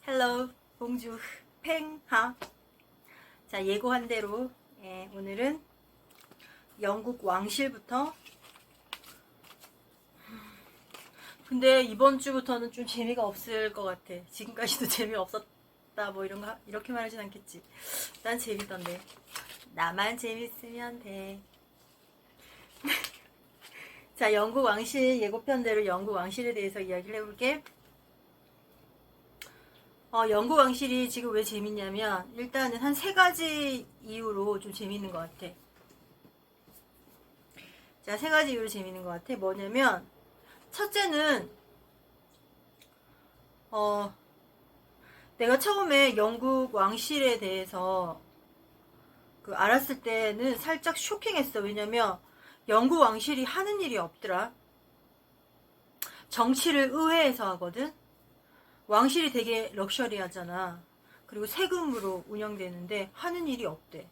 헬로 봉주 팽하. 자, 예고한 대로 오늘은 영국 왕실부터. 근데 이번 주부터는 좀 재미가 없을 것 같아. 지금까지도 재미없었다 뭐 이런 거 이렇게 말하진 않겠지. 난 재밌던데. 나만 재밌으면 돼. 자, 영국 왕실 예고편대로 영국 왕실에 대해서 이야기를 해볼게. 영국 왕실이 지금 왜 재밌냐면 일단은 한 3가지 이유로 좀 재밌는 것 같아. 자, 3가지 이유로 재밌는 것 같아. 뭐냐면 첫째는 내가 처음에 영국 왕실에 대해서 알았을 때는 살짝 쇼킹했어. 왜냐면 영국 왕실이 하는 일이 없더라. 정치를 의회에서 하거든. 왕실이 되게 럭셔리하잖아. 그리고 세금으로 운영되는데 하는 일이 없대.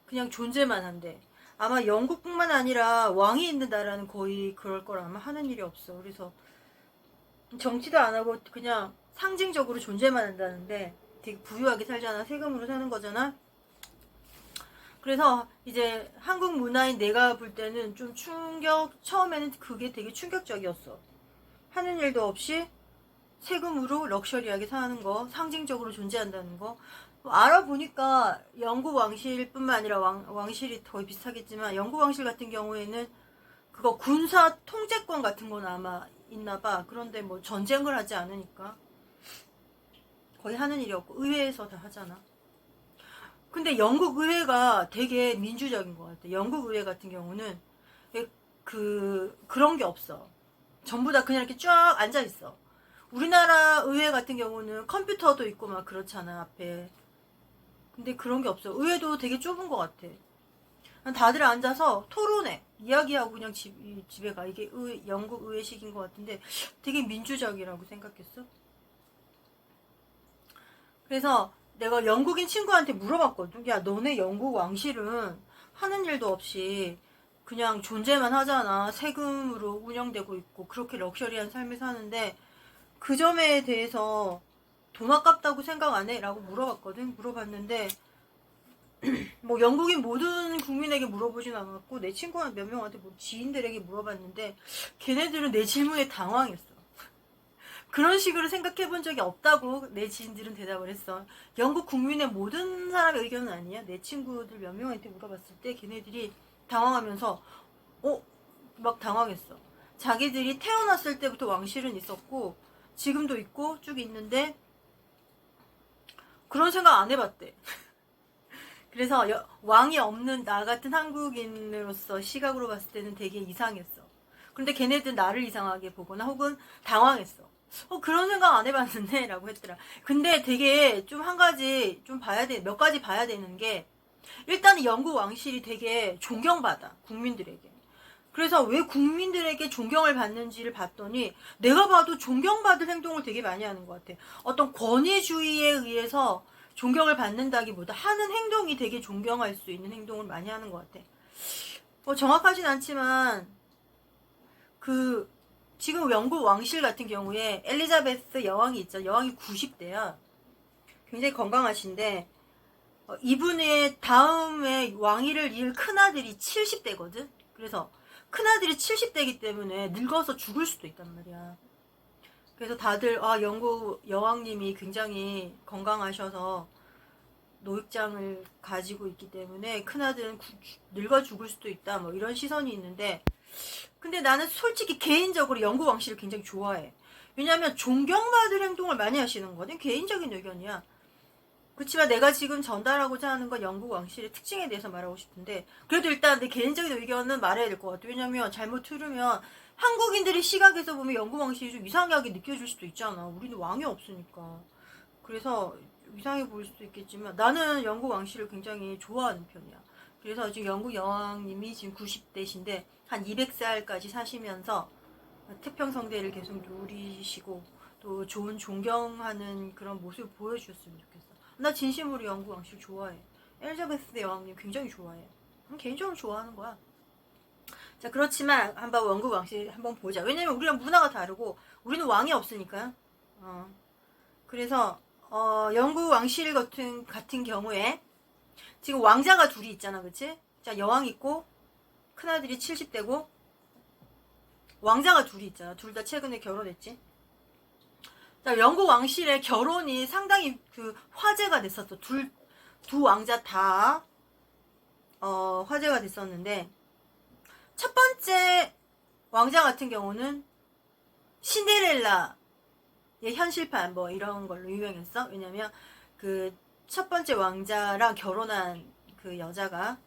그냥 존재만 한대. 아마 영국뿐만 아니라 왕이 있는 나라는 거의 그럴 거라. 아마 하는 일이 없어. 그래서 정치도 안 하고 그냥 상징적으로 존재만 한다는데 되게 부유하게 살잖아. 세금으로 사는 거잖아. 그래서 이제 한국 문화인 내가 볼 때는 좀 처음에는 그게 되게 충격적이었어. 하는 일도 없이 세금으로 럭셔리하게 사는 거, 상징적으로 존재한다는 거. 알아보니까 영국 왕실뿐만 아니라 왕실이 거의 비슷하겠지만 영국 왕실 같은 경우에는 그거 군사 통제권 같은 건 아마 있나봐. 그런데 뭐 전쟁을 하지 않으니까 거의 하는 일이 없고 의회에서 다 하잖아. 근데 영국 의회가 되게 민주적인 것 같아. 영국 의회 같은 경우는 그런 게 없어. 전부 다 그냥 이렇게 쫙 앉아 있어. 우리나라 의회 같은 경우는 컴퓨터도 있고 막 그렇잖아, 앞에. 근데 그런 게 없어. 의회도 되게 좁은 것 같아. 다들 앉아서 토론해. 이야기하고 그냥 집에 가. 이게 영국 의회식인 것 같은데 되게 민주적이라고 생각했어. 그래서 내가 영국인 친구한테 물어봤거든. 야, 너네 영국 왕실은 하는 일도 없이 그냥 존재만 하잖아. 세금으로 운영되고 있고 그렇게 럭셔리한 삶을 사는데 그 점에 대해서 돈 아깝다고 생각 안 해? 라고 물어봤거든. 물어봤는데 뭐 영국인 모든 국민에게 물어보진 않았고 내 친구한 몇 명한테 뭐 지인들에게 물어봤는데 걔네들은 내 질문에 당황했어. 그런 식으로 생각해 본 적이 없다고 내 지인들은 대답을 했어. 영국 국민의 모든 사람의 의견은 아니야. 내 친구들 몇 명한테 물어봤을 때 걔네들이 당황하면서 막 당황했어. 자기들이 태어났을 때부터 왕실은 있었고 지금도 있고 쭉 있는데 그런 생각 안 해봤대. 그래서 왕이 없는 나 같은 한국인으로서 시각으로 봤을 때는 되게 이상했어. 근데 걔네들 나를 이상하게 보거나 혹은 당황했어. 그런 생각 안 해봤는데 라고 했더라. 근데 되게 좀 한 가지 좀 몇 가지 봐야 되는 게 일단은 영국 왕실이 되게 존경받아. 국민들에게. 그래서 왜 국민들에게 존경을 받는지를 봤더니 내가 봐도 존경받을 행동을 되게 많이 하는 것 같아. 어떤 권위주의에 의해서 존경을 받는다기보다 하는 행동이 되게 존경할 수 있는 행동을 많이 하는 것 같아. 정확하진 않지만 지금 영국 왕실 같은 경우에 엘리자베스 여왕이 있죠. 여왕이 90대야. 굉장히 건강하신데 이분의 다음에 왕위를 이을 큰아들이 70대거든. 그래서 큰아들이 70대이기 때문에 늙어서 죽을 수도 있단 말이야. 그래서 다들 영국 여왕님이 굉장히 건강하셔서 노획장을 가지고 있기 때문에 큰아들은 늙어 죽을 수도 있다 뭐 이런 시선이 있는데 근데 나는 솔직히 개인적으로 영국 왕실을 굉장히 좋아해. 왜냐하면 존경받을 행동을 많이 하시는 거거든. 개인적인 의견이야. 그렇지만 내가 지금 전달하고자 하는 건 영국 왕실의 특징에 대해서 말하고 싶은데 그래도 일단 내 개인적인 의견은 말해야 될 것 같아. 왜냐면 잘못 들으면 한국인들의 시각에서 보면 영국 왕실이 좀 이상하게 느껴질 수도 있잖아. 우리는 왕이 없으니까. 그래서 이상해 보일 수도 있겠지만 나는 영국 왕실을 굉장히 좋아하는 편이야. 그래서 지금 영국 여왕님이 지금 90대신데 한 200살까지 사시면서 태평성대를 계속 누리시고 또 좋은 존경하는 그런 모습을 보여주셨으면 좋겠어. 나 진심으로 영국 왕실 좋아해. 엘리자베스 여왕님 굉장히 좋아해. 개인적으로 좋아하는 거야. 자, 그렇지만 한번 영국 왕실 한번 보자. 왜냐면 우리랑 문화가 다르고 우리는 왕이 없으니까. 그래서 영국 왕실 같은 경우에 지금 왕자가 둘이 있잖아, 그치? 자, 여왕 있고 큰아들이 70대고 왕자가 둘이 있잖아. 둘 다 최근에 결혼했지. 자, 영국 왕실의 결혼이 상당히 그 화제가 됐었어. 두 왕자 다 화제가 됐었는데, 첫 번째 왕자 같은 경우는 신데렐라의 현실판 뭐 이런 걸로 유명했어. 왜냐면 그 첫 번째 왕자랑 결혼한 그 여자가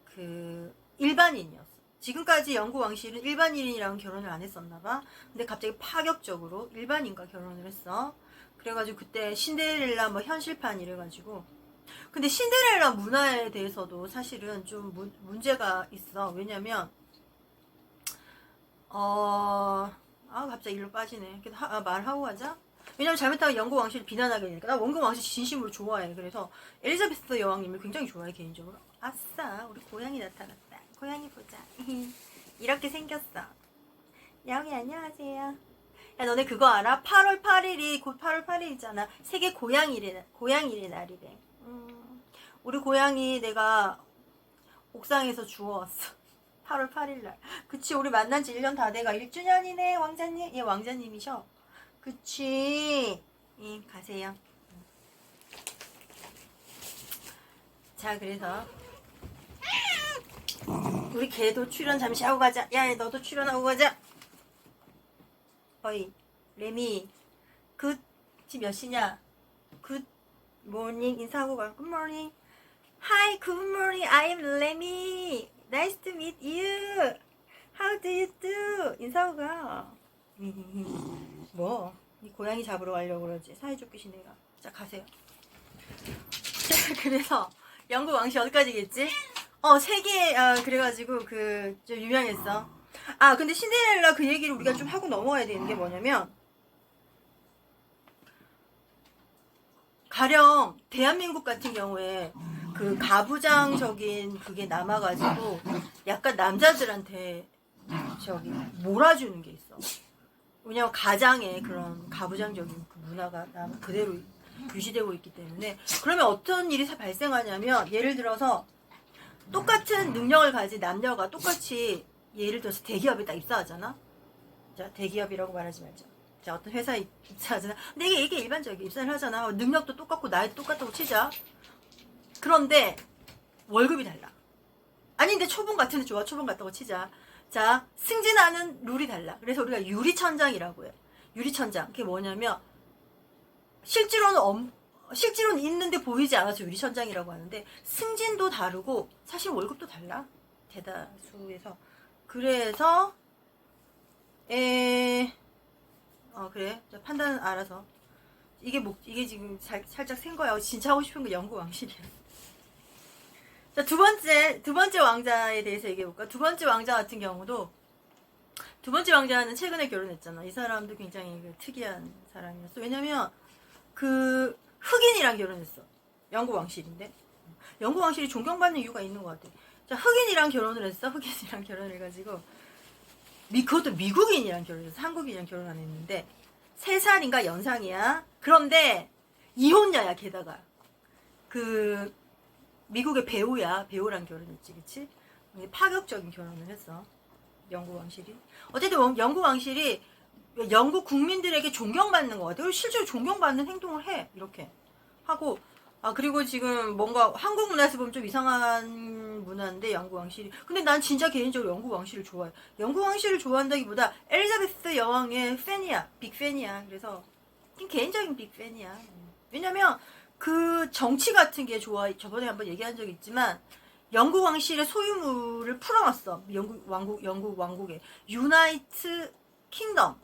그 일반인이었어. 지금까지 영국 왕실은 일반인이랑 결혼을 안 했었나봐. 근데 갑자기 파격적으로 일반인과 결혼을 했어. 그래가지고 그때 신데렐라 뭐 현실판 이래가지고. 근데 신데렐라 문화에 대해서도 사실은 좀 문제가 있어. 왜냐면 갑자기 일로 빠지네. 말하고 가자. 왜냐면 잘못하면 영국 왕실을 비난하게 되니까. 나 영국 왕실 진심으로 좋아해. 그래서 엘리자베스 여왕님을 굉장히 좋아해, 개인적으로. 아싸, 우리 고양이 나타났다. 고양이 보자. 이렇게 생겼어. 야옹이 안녕하세요. 야, 너네 그거 알아? 8월 8일이 곧 8월 8일이잖아. 세계 고양이의 날이래. 우리 고양이 내가 옥상에서 주워왔어. 8월 8일날. 그치, 우리 만난 지 1년 다 돼가 1주년이네, 왕자님. 얘 왕자님이셔. 그치. 가세요. 자, 그래서 우리 걔도 출연 잠시 하고 가자. 야, 너도 출연하고 가자. 어이, 레미. 지금 몇 시냐? 굿 모닝 인사하고 가. Good morning. Hi, good morning. I'm Lemmy. Nice to meet you. How do you do? 인사하고 가. 뭐? 이 고양이 잡으러 가려고 그러지. 사이좋게 시내가. 자, 가세요. 그래서 영국 왕실 어디까지겠지? 세계 그래가지고 좀 유명했어. 근데 신데렐라 그 얘기를 우리가 좀 하고 넘어가야 되는 게 뭐냐면, 가령 대한민국 같은 경우에 그 가부장적인 그게 남아가지고 약간 남자들한테 몰아주는 게 있어. 왜냐면 가장의 그런 가부장적인 그 문화가 그대로 유지되고 있기 때문에. 그러면 어떤 일이 발생하냐면, 예를 들어서 똑같은 능력을 가진 남녀가 똑같이 예를 들어서 대기업에 딱 입사하잖아. 자, 대기업이라고 말하지 말자. 자, 어떤 회사에 입사하잖아. 근데 이게 일반적인 입사를 하잖아. 능력도 똑같고 나이도 똑같다고 치자. 그런데 월급이 달라. 아닌데 초봉 같은데 좋아. 초봉 같다고 치자. 자, 승진하는 룰이 달라. 그래서 우리가 유리천장이라고 해. 유리천장. 그게 뭐냐면 실제로는 있는데 보이지 않아서 유리천장이라고 하는데, 승진도 다르고 사실 월급도 달라. 대다수에서. 그래서 그래. 자, 판단은 알아서. 이게 지금 살짝 센 거야. 진짜 하고 싶은 거 영국 왕실이야. 자, 두 번째 왕자에 대해서 얘기해볼까? 두 번째 왕자 같은 경우도, 두 번째 왕자는 최근에 결혼했잖아. 이 사람도 굉장히 특이한 사람이었어. 왜냐면 흑인이랑 결혼했어. 영국 왕실인데. 영국 왕실이 존경받는 이유가 있는 것 같아. 자, 흑인이랑 결혼을 했어. 흑인이랑 결혼을 해가지고, 그것도 미국인이랑 결혼했어. 한국인이랑 결혼 안 했는데, 3살인가 연상이야. 그런데 이혼녀야. 게다가 미국의 배우랑 결혼했지. 그치? 파격적인 결혼을 했어, 영국 왕실이. 어쨌든 영국 왕실이 영국 국민들에게 존경받는 것 같아. 그리고 실제로 존경받는 행동을 해. 이렇게 하고. 그리고 지금 뭔가 한국 문화에서 보면 좀 이상한 문화인데, 영국 왕실이. 근데 난 진짜 개인적으로 영국 왕실을 좋아해. 영국 왕실을 좋아한다기보다 엘리자베스 여왕의 팬이야. 빅팬이야. 그래서 개인적인 빅팬이야. 왜냐면 그 정치 같은 게 좋아. 저번에 한번 얘기한 적이 있지만, 영국 왕실의 소유물을 풀어놨어. 영국 왕국에. 유나이트 킹덤.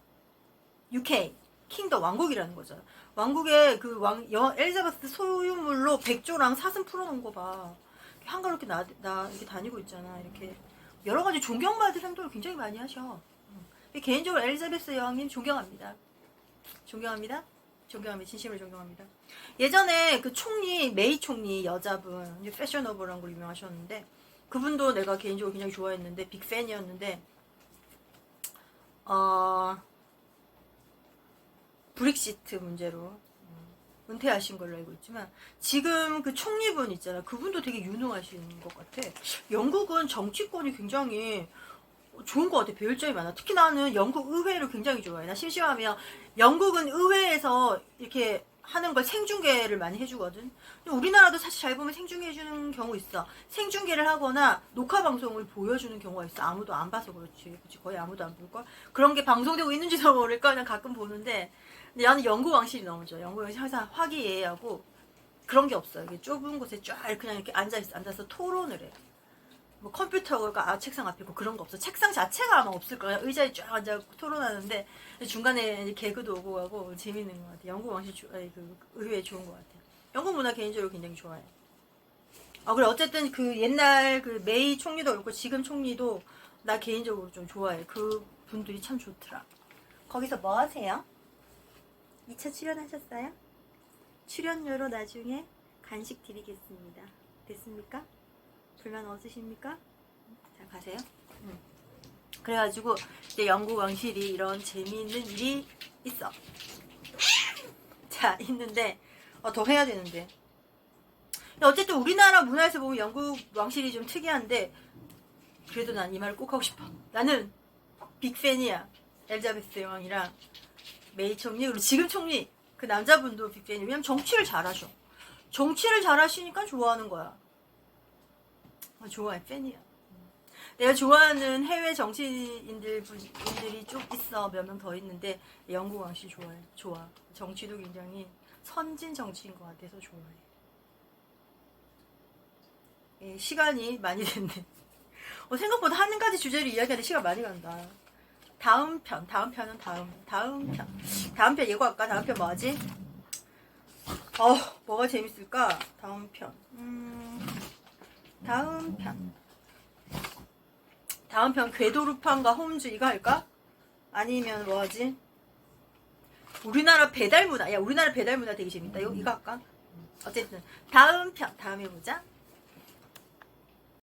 UK. 킹덤. 왕국이라는 거잖아. 왕국의 엘리자베스 소유물로 백조랑 사슴 풀어놓은 거 봐. 한가롭게 이렇게 다니고 있잖아. 이렇게. 여러 가지 존경받을 행동을 굉장히 많이 하셔. 개인적으로 엘리자베스 여왕님 존경합니다. 존경합니다. 진심으로 존경합니다. 예전에 그 메이 총리 여자분, 패셔너블한 걸로 유명하셨는데, 그분도 내가 개인적으로 굉장히 좋아했는데, 빅팬이었는데, 브렉시트 문제로 은퇴하신 걸로 알고 있지만 지금 그 총리분 있잖아. 그분도 되게 유능하신 것 같아. 영국은 정치권이 굉장히 좋은 것 같아. 배울 점이 많아. 특히 나는 영국 의회를 굉장히 좋아해. 나 심심하면 영국은 의회에서 이렇게 하는 걸 생중계를 많이 해주거든. 근데 우리나라도 사실 잘 보면 생중계 해주는 경우 있어. 생중계를 하거나 녹화 방송을 보여주는 경우가 있어. 아무도 안 봐서 그렇지. 그치? 거의 아무도 안 볼걸? 그런 게 방송되고 있는지도 모를까? 그냥 가끔 보는데. 근데 나는 영국 왕실이 너무 좋아. 영국 왕실 항상 화기애애하고 그런 게 없어. 이게 좁은 곳에 쫙 그냥 이렇게 앉아서 토론을 해. 뭐 컴퓨터가 책상 앞에 있고 그런 거 없어. 책상 자체가 아마 없을 거야. 의자에 쫙 앉아 토론하는데 중간에 개그도 오고 가고 재밌는 것 같아. 영국 왕실 그 의외 좋은 것 같아. 영국 문화 개인적으로 굉장히 좋아해. 그래 어쨌든 그 옛날 그 메이 총리도 그렇고 지금 총리도 나 개인적으로 좀 좋아해. 그 분들이 참 좋더라. 거기서 뭐 하세요? 2차 출연하셨어요? 출연료로 나중에 간식 드리겠습니다. 됐습니까? 불만 없으십니까? 자, 가세요. 그래가지고 이제 영국 왕실이 이런 재미있는 일이 있어. 자, 있는데 더 해야 되는데. 어쨌든 우리나라 문화에서 보면 영국 왕실이 좀 특이한데 그래도 난 이 말을 꼭 하고 싶어. 나는 빅팬이야. 엘리자베스 여왕이랑 메이 총리 그리고 지금 총리 그 남자분도 빅팬이야. 왜냐면 정치를 잘하셔. 정치를 잘하시니까 좋아하는 거야. 좋아해. 팬이야. 내가 좋아하는 해외 정치인들이 좀 있어. 몇 명 더 있는데 영국 왕실 좋아해. 좋아. 정치도 굉장히 선진 정치인 것 같아서 좋아해. 시간이 많이 됐네. 생각보다 한 가지 주제를 이야기하는데 시간 많이 간다. 다음 편은 다음 편 예고할까? 다음 편 뭐하지? 뭐가 재밌을까? 다음 편 궤도루팡과 홈즈 이거 할까? 아니면 뭐하지? 우리나라 배달 문화. 야, 우리나라 배달 문화 되게 재밌다. 이거 할까? 어쨌든 다음에 보자.